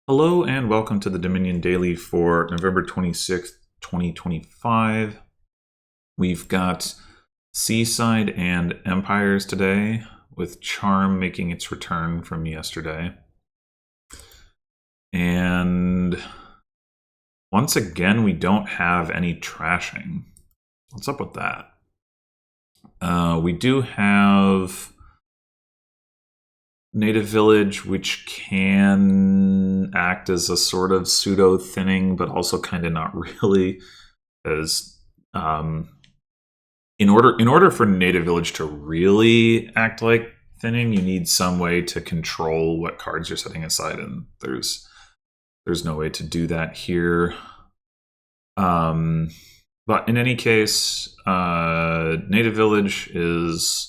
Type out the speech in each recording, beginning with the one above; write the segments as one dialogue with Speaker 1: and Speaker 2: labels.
Speaker 1: Hello and welcome to the Dominion Daily for November 26th, 2025. We've got Seaside and Empires today, with Charm making its return from yesterday. And once again, we don't have any trashing. What's up with that? We do have Native Village, which can act as a sort of pseudo thinning, but also kind of not really, because in order for Native Village to really act like thinning, you need some way to control what cards you're setting aside, and there's no way to do that here. But in any case, Native Village is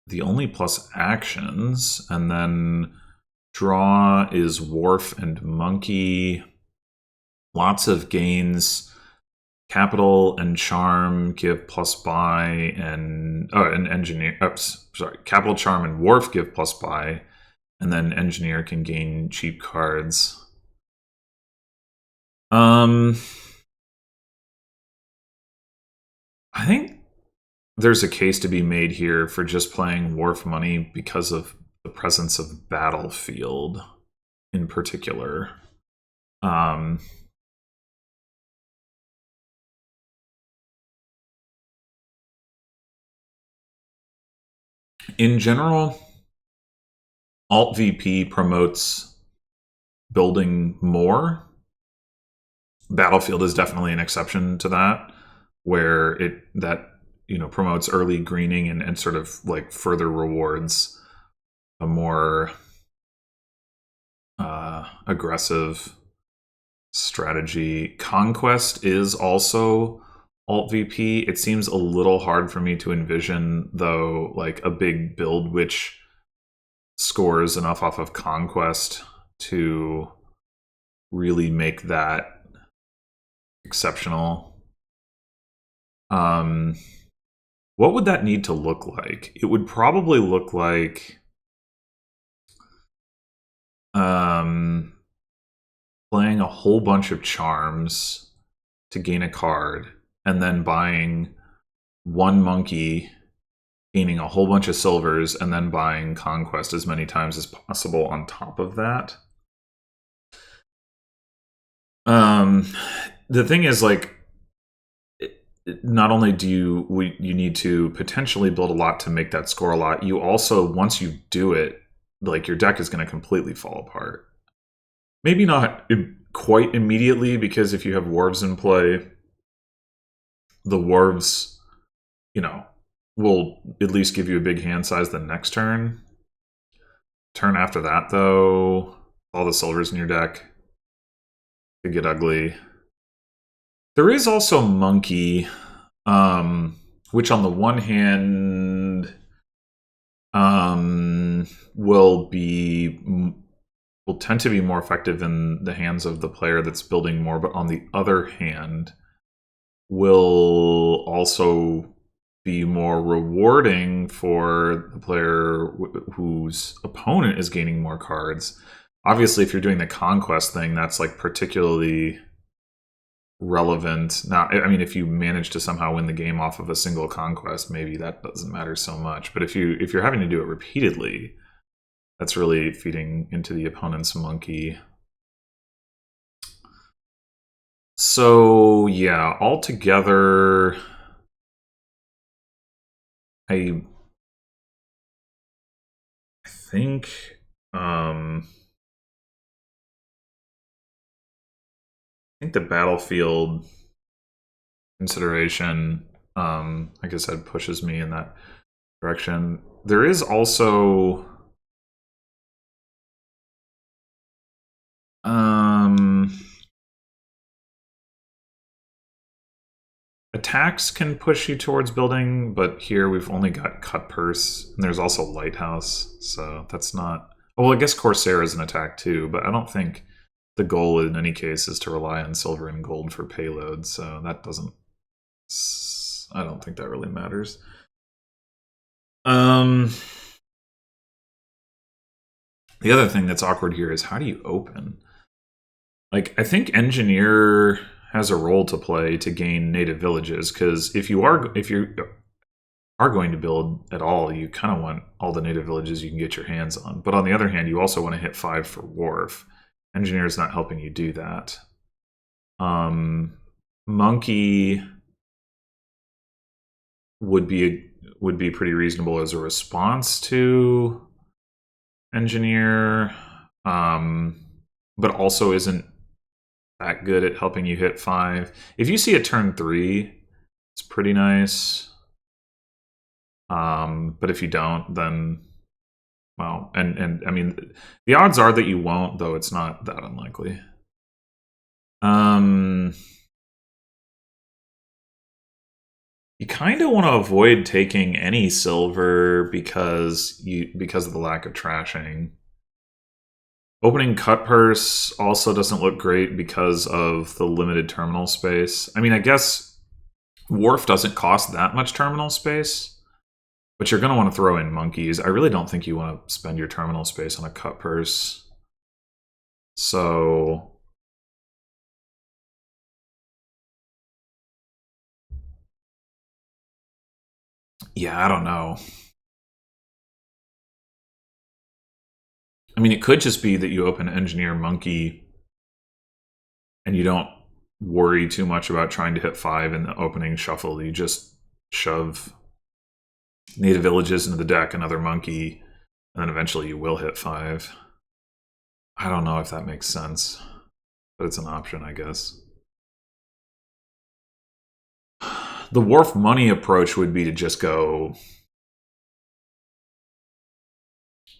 Speaker 1: the only plus actions, and then draw is Wharf and Monkey. Lots of gains. Capital and Charm give plus buy, and Engineer. Oops, sorry. Capital, Charm, and Wharf give plus buy, and then Engineer can gain cheap cards. I think there's a case to be made here for just playing Wharf Money because of the presence of Battlefield in particular. In general, Alt VP promotes building more. Battlefield is definitely an exception to that, where that promotes early greening and sort of like further rewards a more aggressive strategy. Conquest is also Alt VP. It seems a little hard for me to envision, though, like a big build which scores enough off of Conquest to really make that exceptional. What would that need to look like? It would probably look like playing a whole bunch of charms to gain a card, and then buying one monkey, gaining a whole bunch of silvers, and then buying Conquest as many times as possible on top of that. The thing is, like, not only do you need to potentially build a lot to make that score a lot, you also, once you do it, like, your deck is going to completely fall apart. Maybe not quite immediately, because if you have Wharves in play, the Wharves, will at least give you a big hand size the next turn. Turn after that, though, all the silvers in your deck could get ugly. There is also Monkey, which on the one hand will tend to be more effective in the hands of the player that's building more, but on the other hand will also be more rewarding for the player whose opponent is gaining more cards. Obviously, if you're doing the Conquest thing, that's like particularly relevant. Now, I mean, if you manage to somehow win the game off of a single Conquest, maybe that doesn't matter so much. But if you're having to do it repeatedly, that's really feeding into the opponent's monkey. So yeah, altogether, I think the Battlefield consideration, like I said, pushes me in that direction. There is also attacks can push you towards building, but here we've only got Cut Purse, and there's also Lighthouse, so that's not... Well, I guess Corsair is an attack too, but I don't think the goal in any case is to rely on silver and gold for payload, so that doesn't... I don't think that really matters. The other thing that's awkward here is how do you open? Like, I think engineer has a role to play to gain native villages, because if you are going to build at all, you kind of want all the native villages you can get your hands on. But on the other hand, you also want to hit 5 for wharf. Engineer is not helping you do that. Monkey would be pretty reasonable as a response to engineer, but also isn't that good at helping you hit 5. If you see a turn 3, it's pretty nice. But if you don't, then, well, and I mean, the odds are that you won't, though it's not that unlikely. You kind of want to avoid taking any silver because of the lack of trashing. Opening cut purse also doesn't look great because of the limited terminal space. I mean, I guess wharf doesn't cost that much terminal space, but you're going to want to throw in monkeys. I really don't think you want to spend your terminal space on a cut purse. So yeah, I don't know. I mean, it could just be that you open engineer monkey and you don't worry too much about trying to hit 5 in the opening shuffle. You just shove native villages into the deck, another monkey, and then eventually you will hit 5. I don't know if that makes sense, but it's an option, I guess. The wharf money approach would be to just go...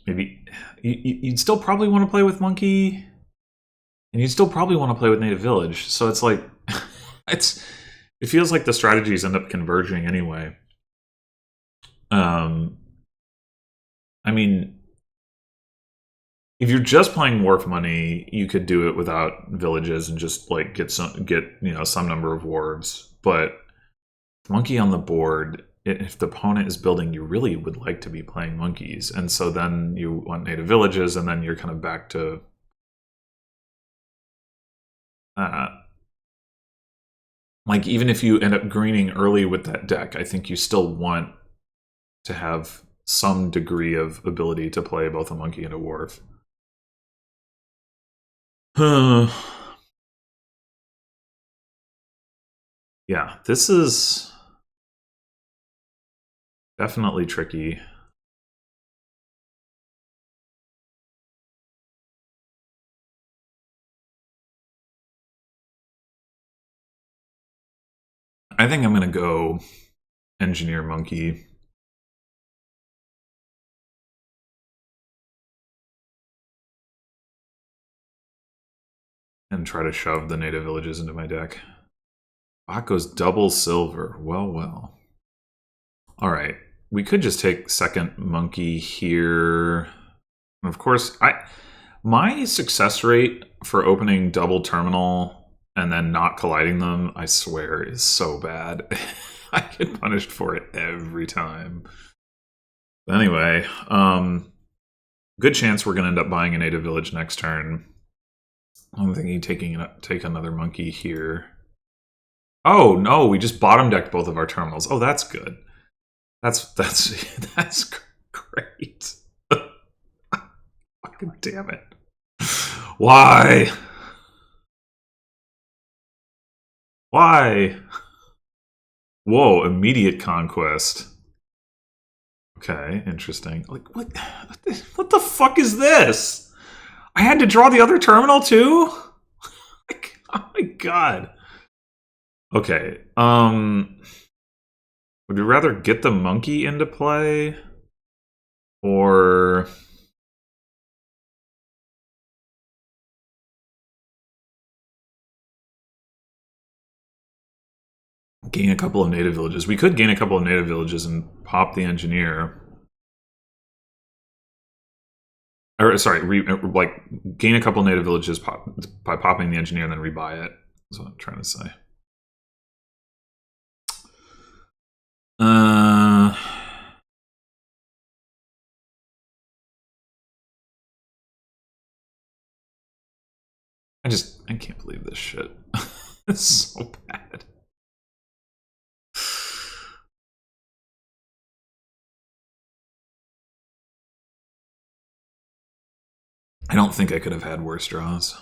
Speaker 1: Maybe you'd still probably want to play with monkey, and you'd still probably want to play with native village. So it's like, it feels like the strategies end up converging anyway. I mean, if you're just playing wharf money, you could do it without villages and just like get some number of wharves. But monkey on the board, if the opponent is building, you really would like to be playing monkeys, and so then you want native villages, and then you're kind of back to like, even if you end up greening early with that deck, I think you still want to have some degree of ability to play both a monkey and a wharf. Yeah, this is definitely tricky. I think I'm going to go engineer monkey. And try to shove the native villages into my deck. Bot goes double silver. Well, well. All right. We could just take second monkey here. And of course, my success rate for opening double terminal and then not colliding them, I swear, is so bad. I get punished for it every time. But anyway, good chance we're going to end up buying a native village next turn. I'm thinking take another monkey here. Oh no, we just bottom decked both of our terminals. Oh, that's good. That's that's great. Fucking damn it. Why? Why? Whoa, immediate conquest. Okay, interesting. Like, what the fuck is this? I had to draw the other terminal too? Like, oh my god. Okay, would you rather get the monkey into play? Or... gain a couple of native villages? We could gain a couple of native villages and pop the engineer. Or, sorry, like, gain a couple of native villages by popping the engineer and then rebuy it. That's what I'm trying to say. I can't believe this shit. It's so bad. I don't think I could have had worse draws.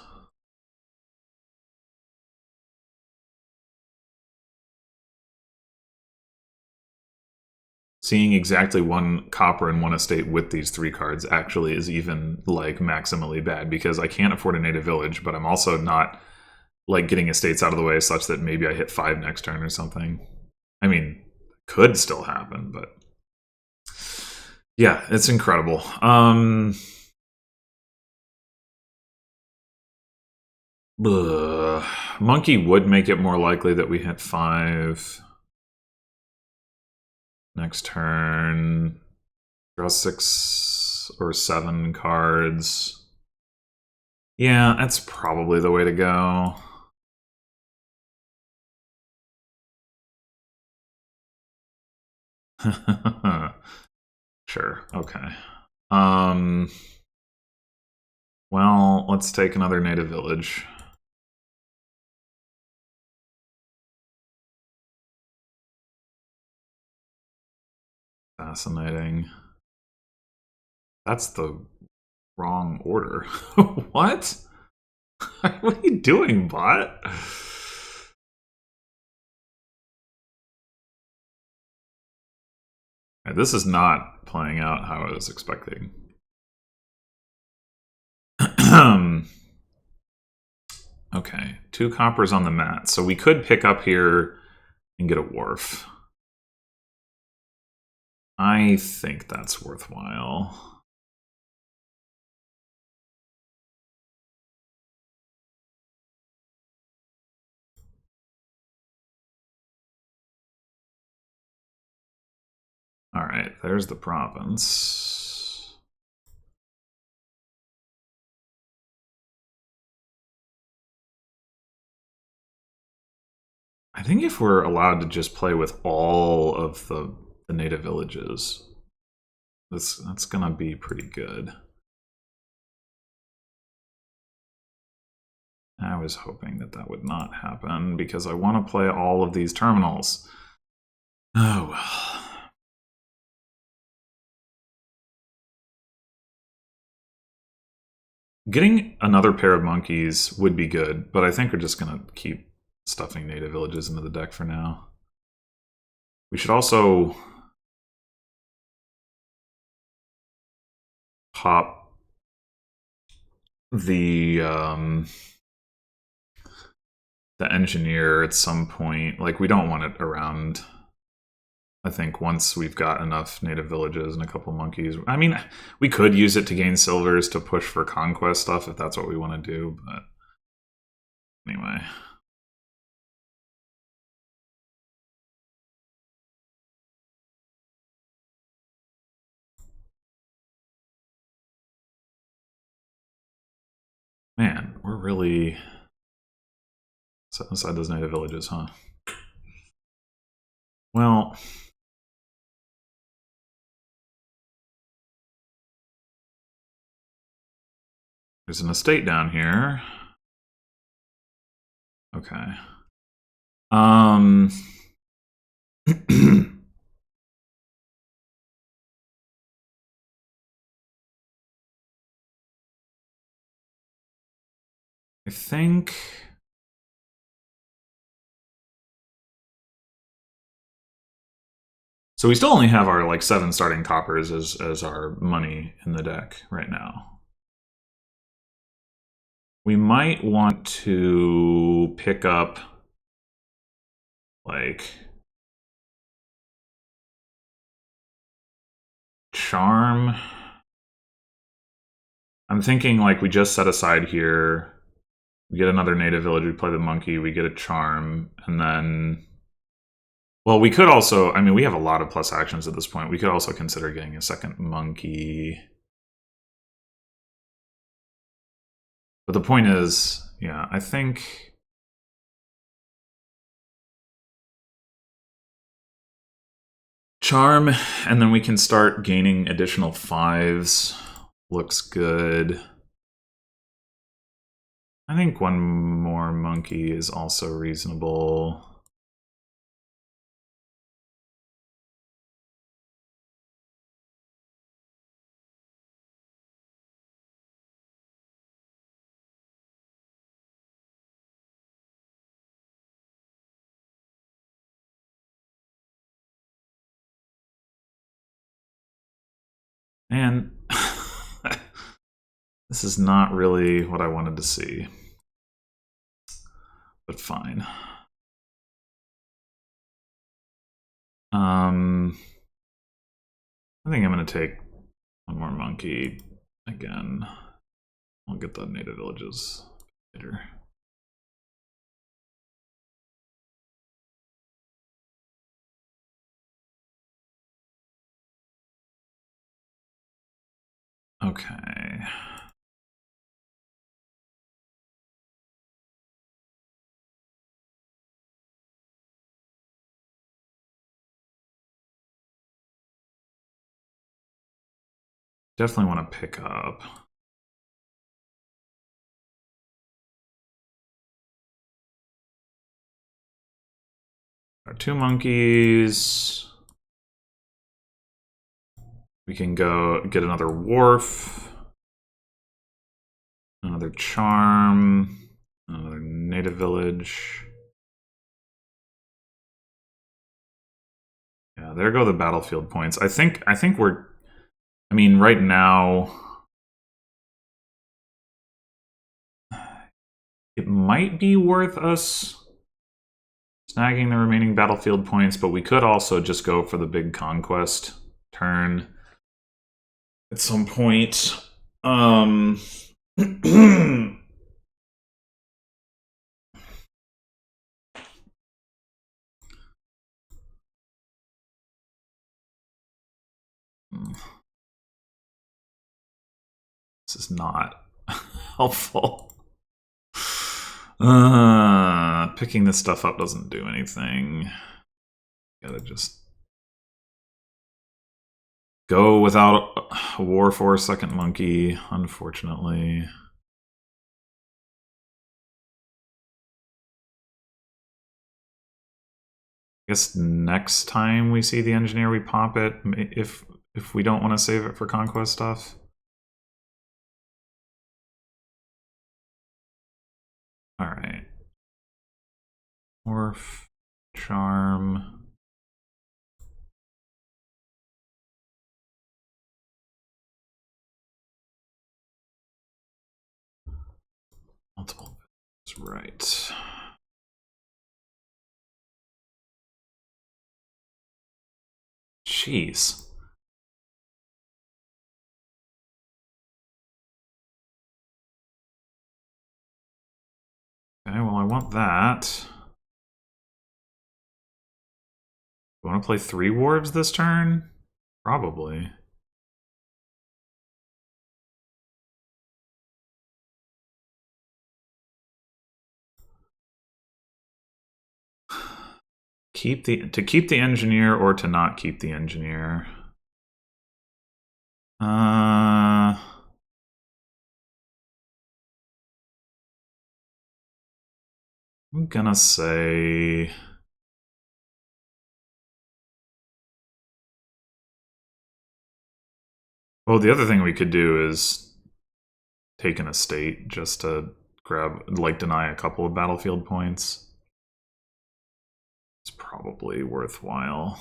Speaker 1: Seeing exactly one copper and one estate with these 3 cards actually is even, like, maximally bad, because I can't afford a native village, but I'm also not, like, getting estates out of the way such that maybe I hit 5 next turn or something. I mean, could still happen, but yeah, it's incredible. Monkey would make it more likely that we hit 5 next turn. Draw 6 or 7 cards. Yeah, that's probably the way to go. Sure, okay. Well, let's take another native village. Fascinating. That's the wrong order. What? What are you doing, bot? This is not playing out how I was expecting. Okay, 2 coppers on the mat. So we could pick up here and get a wharf. I think that's worthwhile. All right, there's the province. I think if we're allowed to just play with all of the native villages, that's gonna be pretty good. I was hoping that that would not happen because I want to play all of these terminals. Oh well. Getting another pair of monkeys would be good, but I think we're just going to keep stuffing native villages into the deck for now. We should also pop the engineer at some point. Like, we don't want it around, I think, once we've got enough native villages and a couple monkeys. I mean, we could use it to gain silvers to push for conquest stuff if that's what we want to do, but anyway. Man, we're really setting aside those native villages, huh? Well, there's an estate down here. Okay. I think so. We still only have our, like, 7 starting coppers as our money in the deck right now. We might want to pick up, like, charm. I'm thinking, like, we just set aside here. We get another native village, we play the monkey, we get a charm, and then... Well, we could also... I mean, we have a lot of plus actions at this point. We could also consider getting a second monkey. But the point is, yeah, I think... Charm, and then we can start gaining additional 5s. Looks good. I think one more monkey is also reasonable. And this is not really what I wanted to see. But fine. I think I'm going to take one more monkey again. I'll get the native villages later. Okay. Definitely want to pick up. Our 2 monkeys. We can go get another wharf. Another charm. Another native village. Yeah, there go the battlefield points. I think we're... I mean, right now... It might be worth us snagging the remaining battlefield points, but we could also just go for the big conquest turn at some point. This is not helpful. Picking this stuff up doesn't do anything. Gotta just go without a war for a second monkey, unfortunately. I guess next time we see the engineer, we pop it if we don't want to save it for conquest stuff. All right. Morph, charm. Multiple. That's right. Jeez. Okay, well, I want that. You want to play 3 wharves this turn? Probably. To keep the engineer or to not keep the engineer. I'm gonna say... Well, the other thing we could do is take an estate just to grab, like, deny a couple of battlefield points. It's probably worthwhile.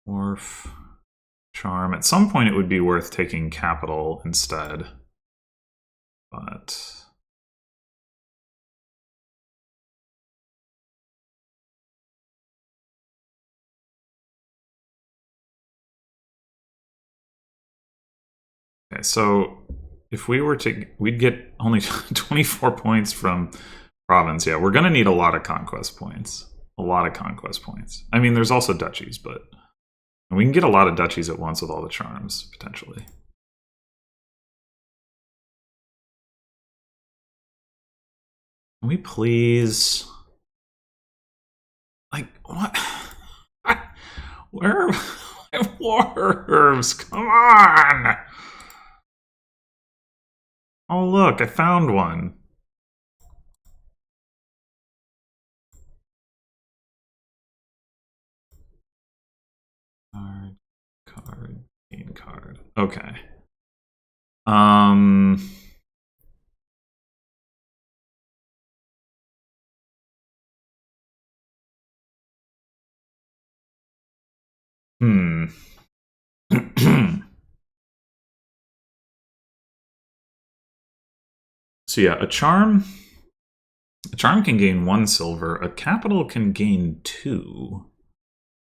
Speaker 1: Wharf, charm. At some point it would be worth taking capital instead. But... Okay, so if we were to... We'd get only 24 points from province. Yeah, we're going to need a lot of conquest points. A lot of conquest points. I mean, there's also duchies, but... we can get a lot of duchies at once with all the charms, potentially. Can we please... Like, what? Where are my dwarves? Come on! Oh, look, I found one. Gain card. Okay. Hmm. So yeah, a charm can gain 1 silver. A capital can gain 2.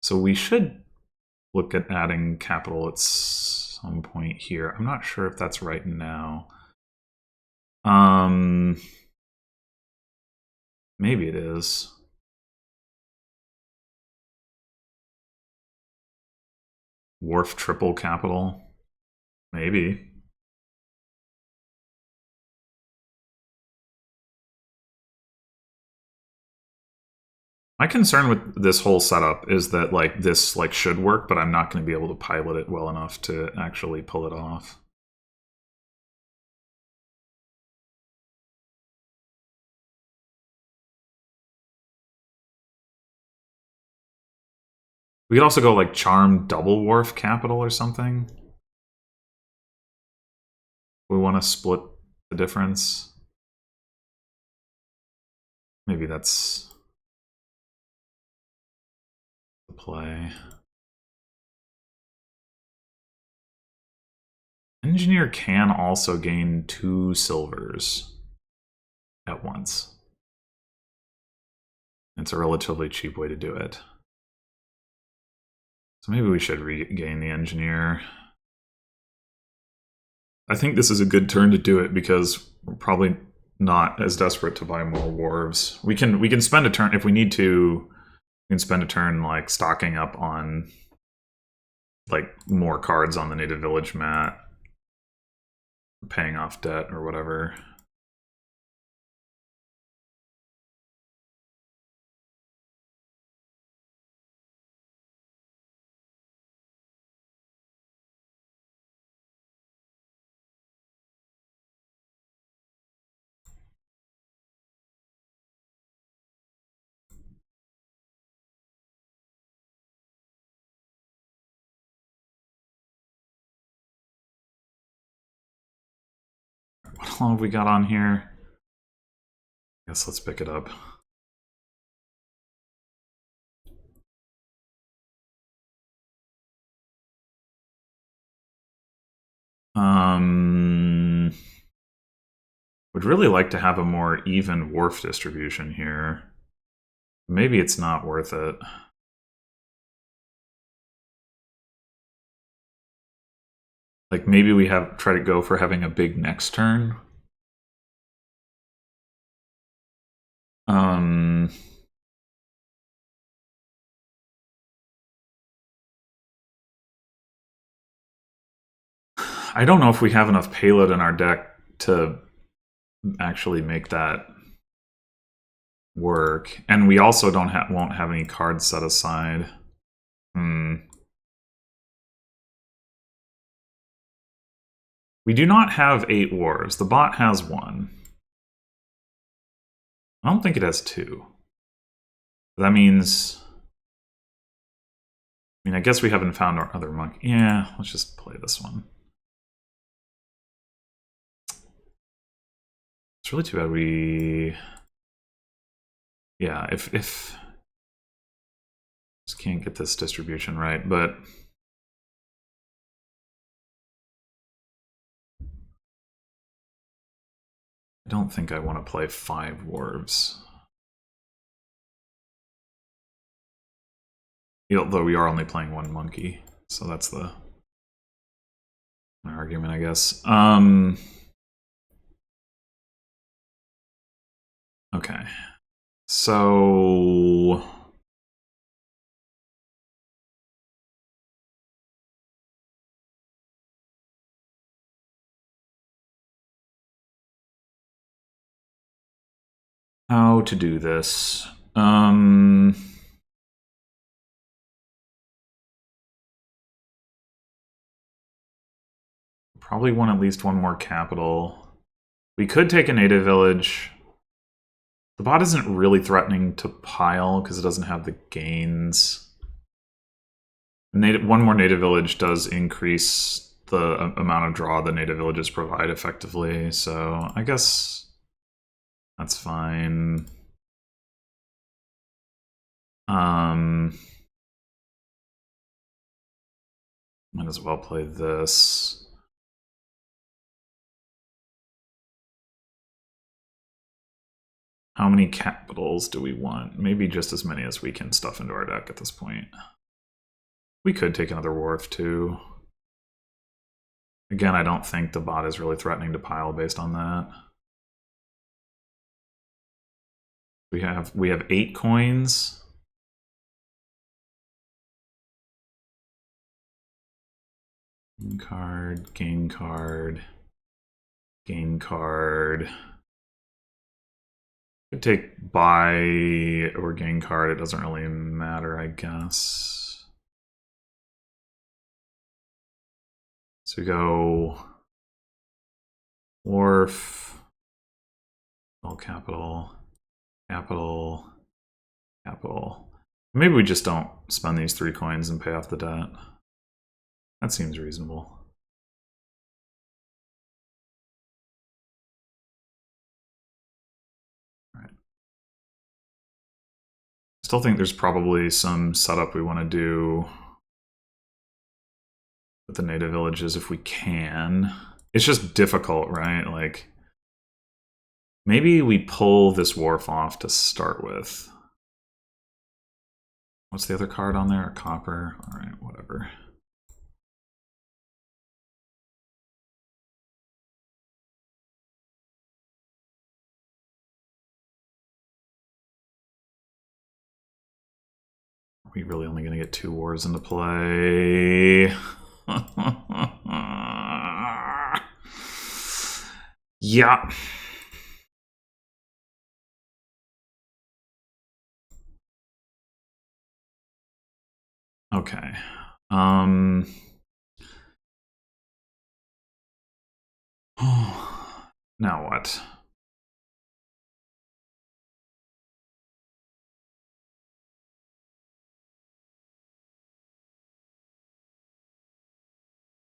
Speaker 1: So we should look at adding capital at some point here. I'm not sure if that's right now. Maybe it is. Wharf triple capital. Maybe. My concern with this whole setup is that like this like should work, but I'm not going to be able to pilot it well enough to actually pull it off. We could also go like charm double wharf capital or something. We want to split the difference. Maybe that's the play. Engineer can also gain 2 silvers at once. It's a relatively cheap way to do it. So maybe we should regain the engineer. I think this is a good turn to do it because we're probably not as desperate to buy more wharves. We can spend a turn if we need to. We can spend a turn like stocking up on like more cards on the native village mat, paying off debt or whatever. What all have we got on here? I guess let's pick it up. Would really like to have a more even wharf distribution here. Maybe it's not worth it. Like maybe we try to go for having a big next turn. I don't know if we have enough payload in our deck to actually make that work, and we also won't have any cards set aside. We do not have 8 wharves. The bot has 1. I don't think it has 2. That means... I mean, I guess we haven't found our other monkey. Yeah, let's just play this one. It's really too bad we... Yeah, if just can't get this distribution right, but... I don't think I want to play 5 wharves. Although we are only playing 1 monkey, so that's my argument, I guess. Okay. So... how to do this? Probably want at least one more capital. We could take a native village. The bot isn't really threatening to pile because it doesn't have the gains. One more native village does increase the amount of draw the native villages provide effectively, so I guess that's fine. Might as well play this. How many capitals do we want? Maybe just as many as we can stuff into our deck at this point. We could take another wharf too. Again, I don't think the bot is really threatening to pile based on that. We have 8 coins. Gain card, gain card, gain card. Could take buy or gain card. It doesn't really matter, I guess. So we go wharf, all capital, capital, capital. Maybe we just don't spend these 3 coins and pay off the debt. That seems reasonable. All right. Still think there's probably some setup we want to do with the native villages if we can. It's just difficult, right? Like, maybe we pull this wharf off to start with. What's the other card on there? A copper? All right, whatever. Are we really only going to get 2 wars into play? Yeah. Okay. Now what?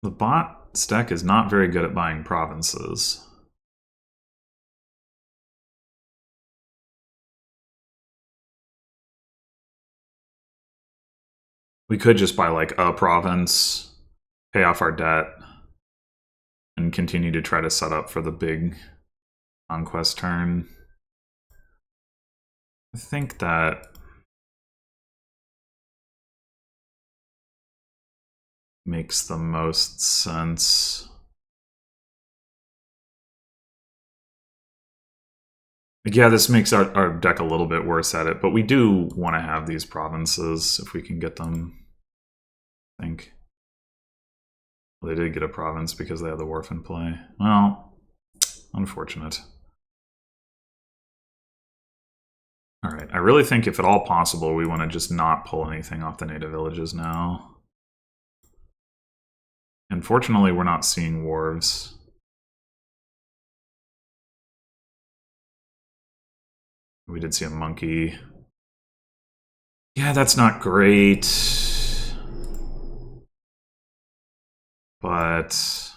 Speaker 1: The bot stack is not very good at buying provinces. We could just buy like a province, pay off our debt, and continue to try to set up for the big conquest turn. I think that makes the most sense. Yeah, this makes our deck a little bit worse at it, but we do want to have these provinces if we can get them, I think. Well, they did get a province because they had the wharf in play. Well, unfortunate. All right, I really think if at all possible, we want to just not pull anything off the native villages now. Unfortunately, we're not seeing wharves. We did see a monkey. Yeah, that's not great. But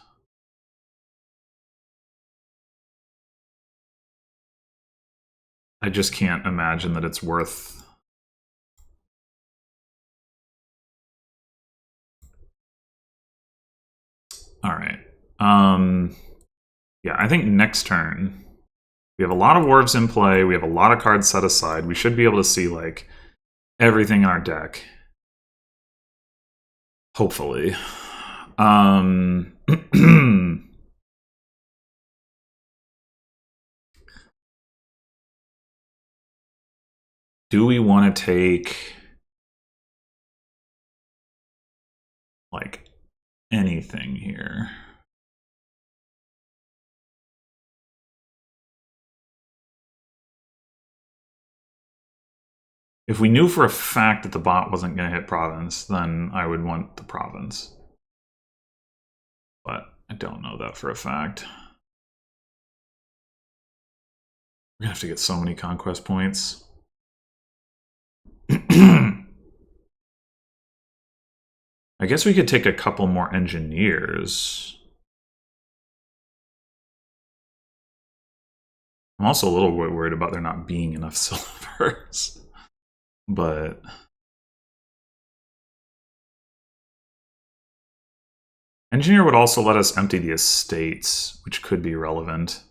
Speaker 1: I just can't imagine that it's worth... All right. Yeah, I think next turn... We have a lot of wharves in play. We have a lot of cards set aside. We should be able to see, like, everything in our deck. Hopefully. Do we want to take, like, anything here? If we knew for a fact that the bot wasn't going to hit province, then I would want the province. But I don't know that for a fact. We're gonna have to get so many conquest points. I guess we could take a couple more engineers. I'm also a little worried about there not being enough silvers. But engineer would also let us empty the estates, which could be relevant.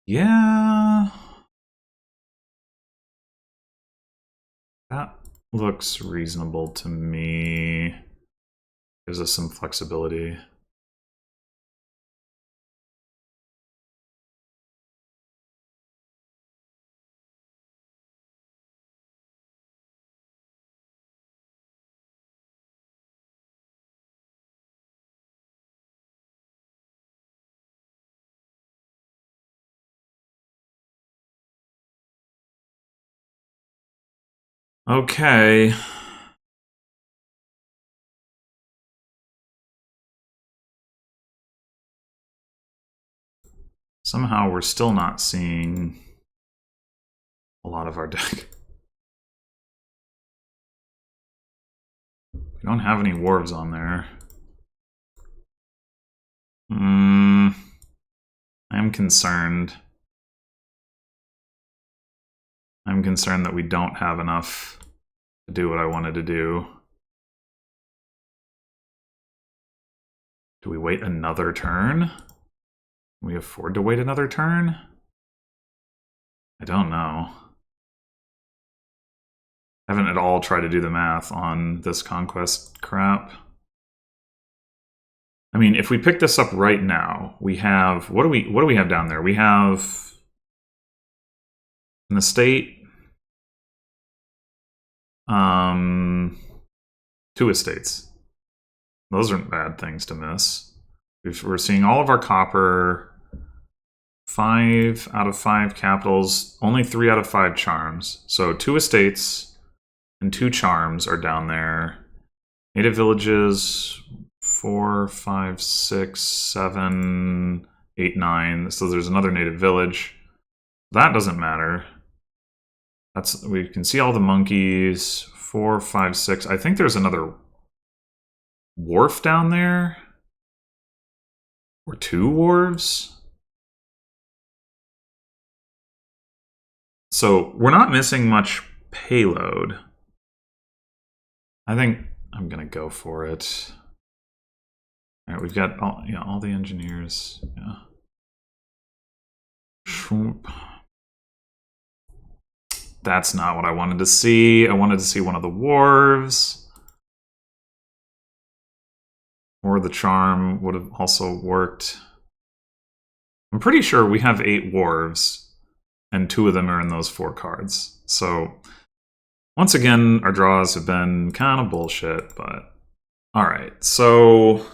Speaker 1: Yeah. That looks reasonable to me. Gives us some flexibility. Okay. Somehow we're still not seeing a lot of our deck. We don't have any wharves on there. I'm concerned. I'm concerned that we don't have enough to do what I wanted to do. Do we wait another turn? Can we afford to wait another turn? I don't know. I haven't at all tried to do the math on this conquest crap. I mean, if we pick this up right now, we have what do we have down there? We have an estate, 2 estates. Those aren't bad things to miss. We're seeing all of our copper, 5 out of 5 capitals, only 3 out of 5 charms. So 2 estates and 2 charms are down there. Native villages, 4, 5, 6, 7, 8, 9. So there's another native village. That doesn't matter. We can see all the monkeys. 4, 5, 6. I think there's another wharf down there. Or 2 wharves. So we're not missing much payload. I think I'm gonna go for it. All right, we've got all the engineers. Yeah. Shroomp. That's not what I wanted to see. I wanted to see one of the wharves. Or the charm would have also worked. I'm pretty sure we have 8 wharves, and 2 of them are in those 4 cards. So, once again, our draws have been kind of bullshit, but... Alright, so...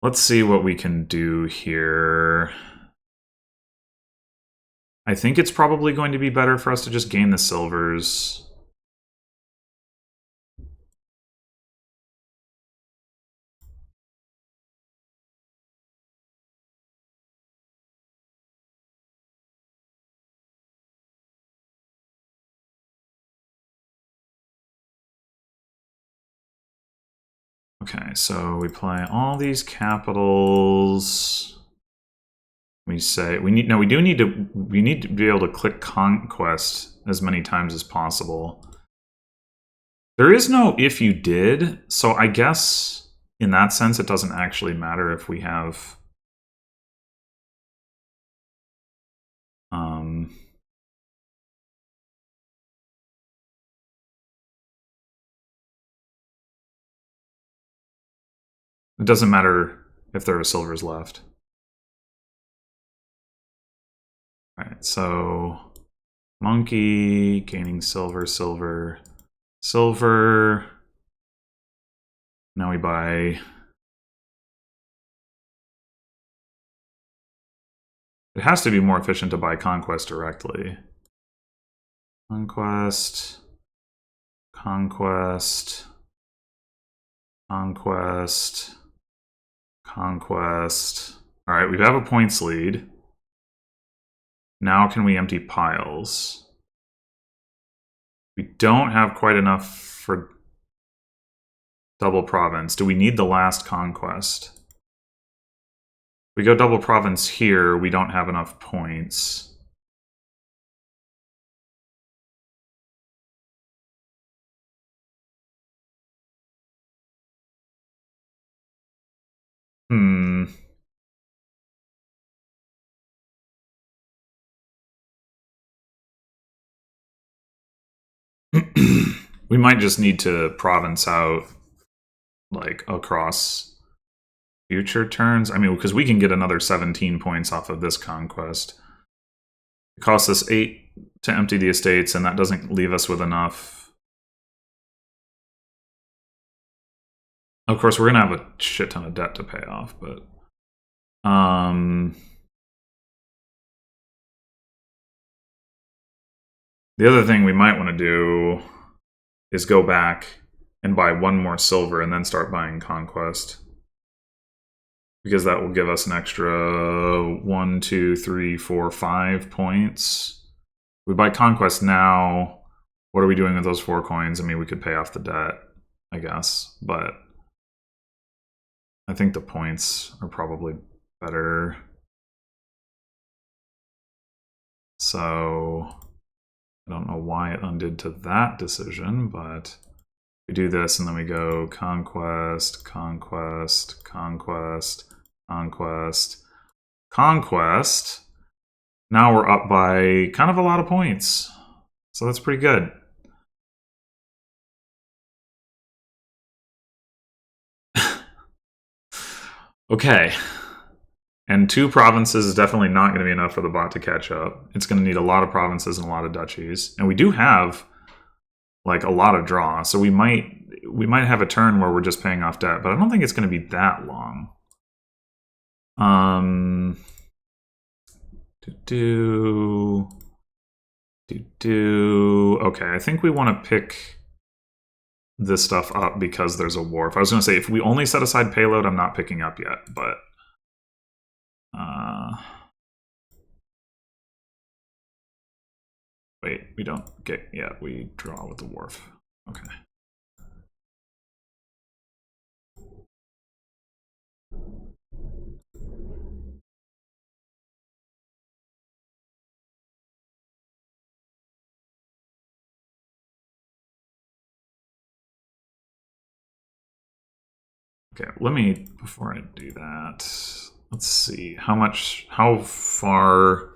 Speaker 1: Let's see what we can do here. I think it's probably going to be better for us to just gain the silvers. Okay, so we play all these capitals. We say we need we need to be able to click conquest as many times as possible. There is no if you did, so I guess in that sense it doesn't actually matter if we have it doesn't matter if there are silvers left. Alright, so monkey, gaining silver, silver, silver. Now we buy It has to be more efficient to buy Conquest directly. Conquest. Conquest. Conquest. Conquest. All right, we have a points lead. Now can we empty piles? We don't have quite enough for double province. Do we need the last conquest? If we go double province here, we don't have enough points. We might just need to province out, like, across future turns. I mean, because we can get another 17 points off of this conquest. It costs us 8 to empty the estates, and that doesn't leave us with enough. Of course, we're going to have a shit ton of debt to pay off, but... the other thing we might want to do is go back and buy 1 more silver and then start buying conquest. Because that will give us an extra 1, 2, 3, 4, 5 points. We buy conquest now. What are we doing with those 4 coins? I mean, we could pay off the debt, I guess, but I think the points are probably better. So I don't know why it undid to that decision, but we do this and then we go conquest, conquest, conquest, conquest, conquest. Now we're up by kind of a lot of points. So that's pretty good. Okay. And 2 provinces is definitely not going to be enough for the bot to catch up. It's going to need a lot of provinces and a lot of duchies. And we do have, like, a lot of draw. So we might have a turn where we're just paying off debt, but I don't think it's going to be that long. Okay, I think we want to pick this stuff up because there's a wharf. I was going to say, if we only set aside payload, I'm not picking up yet, but... wait, we don't get... yeah, we draw with the wharf. Okay. Okay, let me, before I do that, let's see, how far...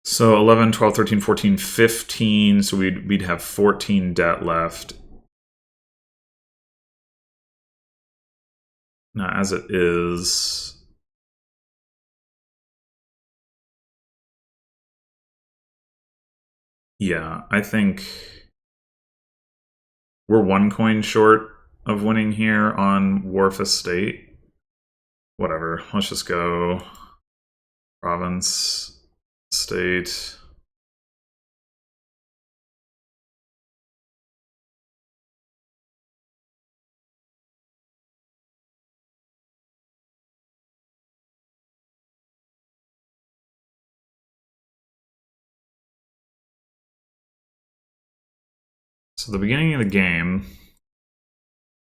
Speaker 1: So 11, 12, 13, 14, 15, so we'd have 14 debt left. Now, as it is... yeah, I think we're 1 coin short of winning here on Wharf Estate. Whatever, let's just go province, state. So the beginning of the game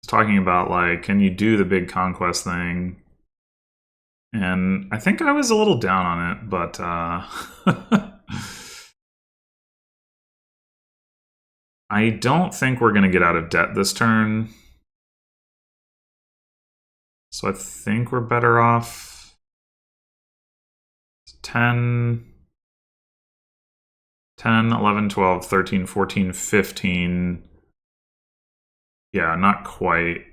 Speaker 1: is talking about, like, can you do the big conquest thing? And I think I was a little down on it, but I don't think we're going to get out of debt this turn. So I think we're better off 10, 11, 12, 13, 14, 15. Yeah, not quite.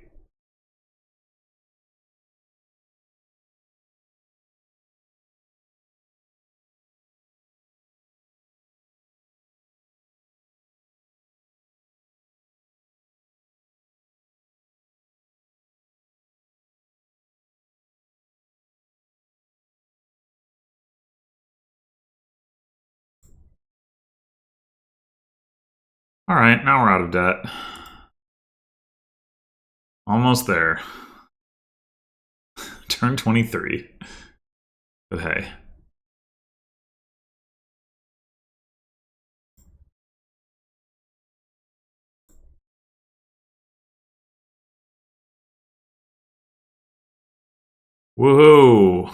Speaker 1: All right, now we're out of debt. Almost there. Turn 23. But hey. Woohoo!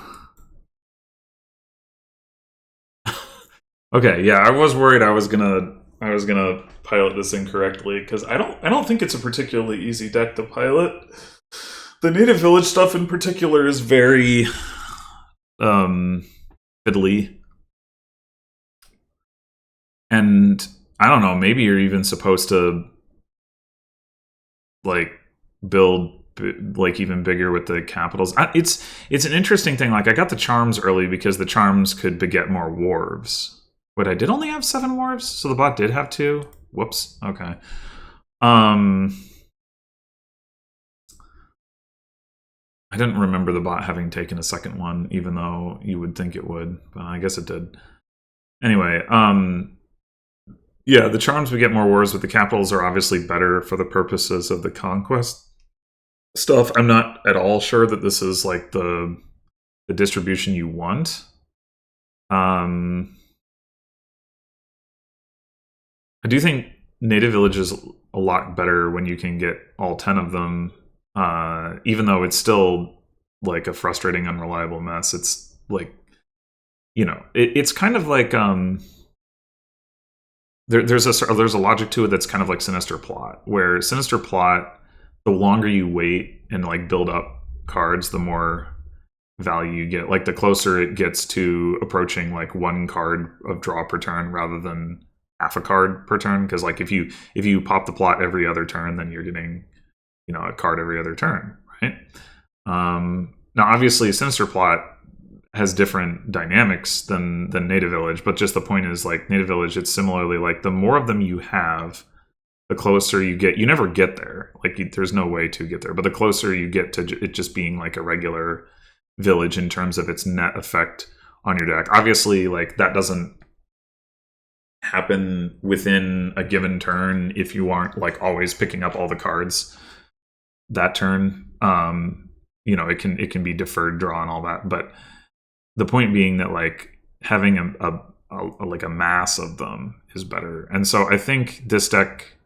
Speaker 1: Okay, yeah, I was worried I was gonna pilot this incorrectly because I don't think it's a particularly easy deck to pilot. The native village stuff in particular is very fiddly, and I don't know. Maybe you're even supposed to like build like even bigger with the capitals. It's an interesting thing. Like I got the charms early because the charms could beget more wharves. Wait, I did only have 7 wharves, so the bot did have 2. Whoops. Okay. I didn't remember the bot having taken a second one, even though you would think it would, but I guess it did. Anyway, yeah, the charms would get more wars, but the capitals are obviously better for the purposes of the conquest stuff. I'm not at all sure that this is like the distribution you want. I do think native village is a lot better when you can get all 10 of them, even though it's still like a frustrating, unreliable mess. It's like, you know, it's kind of like there's a logic to it that's kind of like Sinister Plot, where Sinister Plot, the longer you wait and like build up cards, the more value you get. Like the closer it gets to approaching like 1 card of draw per turn rather than half a card per turn. Because like if you pop the plot every other turn, then you're getting, you know, a card every other turn, right? Now obviously Sinister Plot has different dynamics than native village, but just the point is like native village, it's similarly like the more of them you have, the closer you get. You never get there, like there's no way to get there, but the closer you get to it just being like a regular village in terms of its net effect on your deck. Obviously like that doesn't happen within a given turn if you aren't like always picking up all the cards that turn. You know, it can be deferred draw and all that, but the point being that like having a mass of them is better. And so I think this deck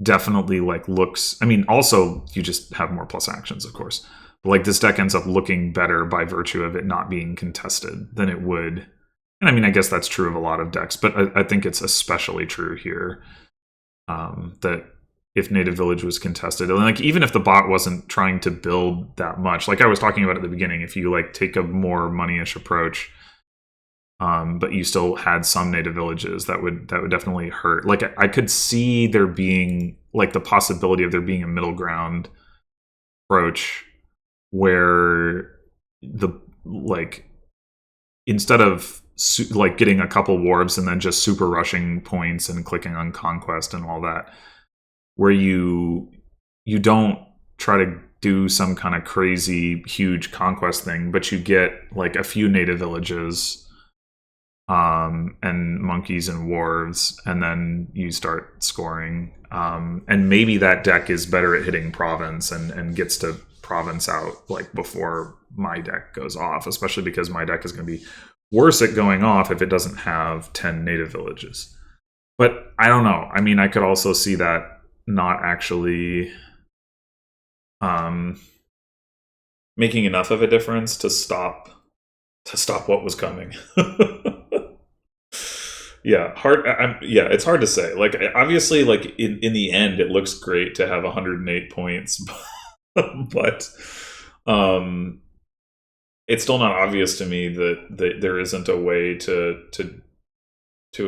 Speaker 1: definitely like looks, I mean, also you just have more plus actions, of course, but like this deck ends up looking better by virtue of it not being contested than it would. And I mean, I guess that's true of a lot of decks, but I think it's especially true here, that if native village was contested, and like even if the bot wasn't trying to build that much, like I was talking about at the beginning, if you like take a more money-ish approach, but you still had some native villages, that would definitely hurt. Like I could see there being like the possibility of there being a middle ground approach where the like instead of like getting a couple warbs and then just super rushing points and clicking on conquest and all that, where you don't try to do some kind of crazy huge conquest thing, but you get like a few native villages and monkeys and wharves, and then you start scoring. And maybe that deck is better at hitting province and gets to province out like before my deck goes off, especially because my deck is going to be worse at going off if it doesn't have 10 native villages. But I don't know. I mean, I could also see that not actually making enough of a difference to stop what was coming. Yeah, it's hard to say. Like obviously, like in the end, it looks great to have 108 points, but it's still not obvious to me that there isn't a way to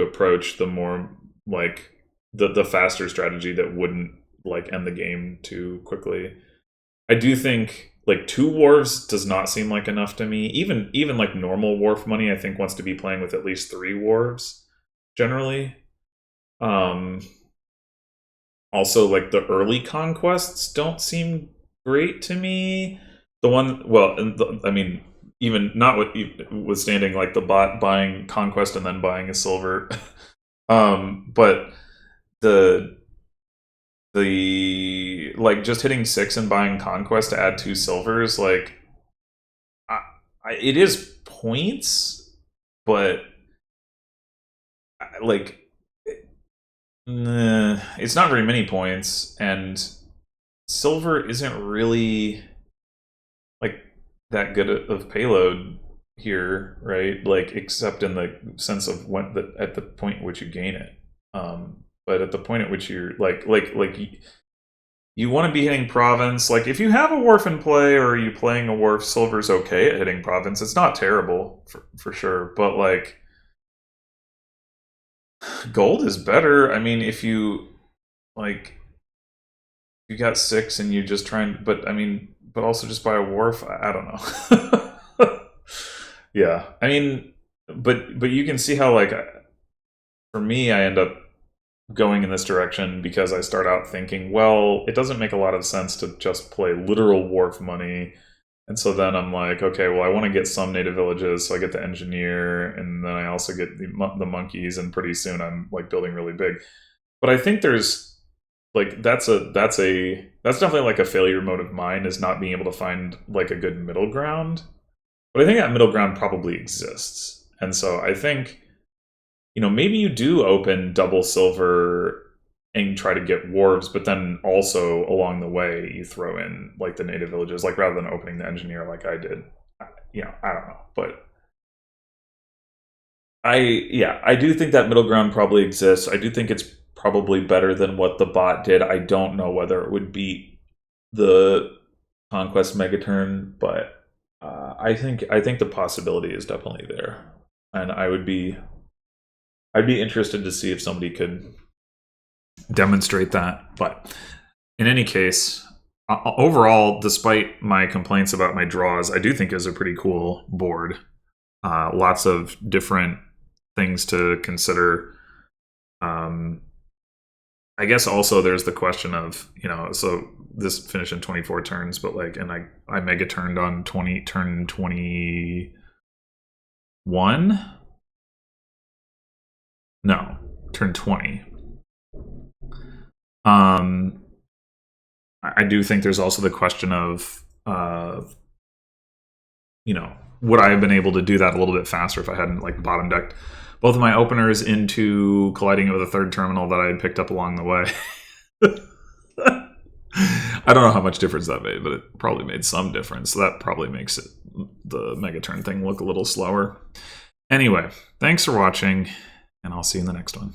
Speaker 1: approach the more like the faster strategy that wouldn't like end the game too quickly. I do think like 2 wharves does not seem like enough to me. Even like normal wharf money, I think wants to be playing with at least 3 wharves generally. Also, like the early conquests don't seem great to me. The one, well, I mean, even notwithstanding like the bot buying conquest and then buying a silver, but the like just hitting 6 and buying Conquest to add 2 silvers, like it is points, but like it's not very many points, and silver isn't really like that good of payload here, right? Like, except in the sense of when at the point at which you gain it. But at the point at which you're like you want to be hitting province. Like, if you have a wharf in play, or are you playing a wharf, silver's okay at hitting province. It's not terrible for sure, but like gold is better. I mean, if you like you got 6 and you just try and, but I mean, but also just buy a wharf. I don't know. Yeah, I mean, but you can see how, like, for me, I end up going in this direction because I start out thinking, well, it doesn't make a lot of sense to just play literal wharf money. And so then I'm like, okay, well, I want to get some native villages, so I get the engineer, and then I also get the monkeys, and pretty soon I'm like building really big. But I think there's like that's definitely like a failure mode of mine, is not being able to find like a good middle ground. But I think that middle ground probably exists. And so I think, maybe you do open double silver and try to get wharves, but then also along the way you throw in like the native villages, like rather than opening the engineer like I did. I don't know. But I do think that middle ground probably exists. I do think it's probably better than what the bot did. I don't know whether it would beat the Conquest Megaturn, but I think the possibility is definitely there, and I'd be interested to see if somebody could demonstrate that. But in any case, overall, despite my complaints about my draws, I do think it was a pretty cool board. Lots of different things to consider. I guess also there's the question of, so this finished in 24 turns, but like, and I mega turned on turn 21. No, turn 20. I do think there's also the question of, would I have been able to do that a little bit faster if I hadn't like bottom decked both of my openers into colliding with a third terminal that I had picked up along the way. I don't know how much difference that made, but it probably made some difference. So that probably makes the Megaturn thing look a little slower. Anyway, thanks for watching, and I'll see you in the next one.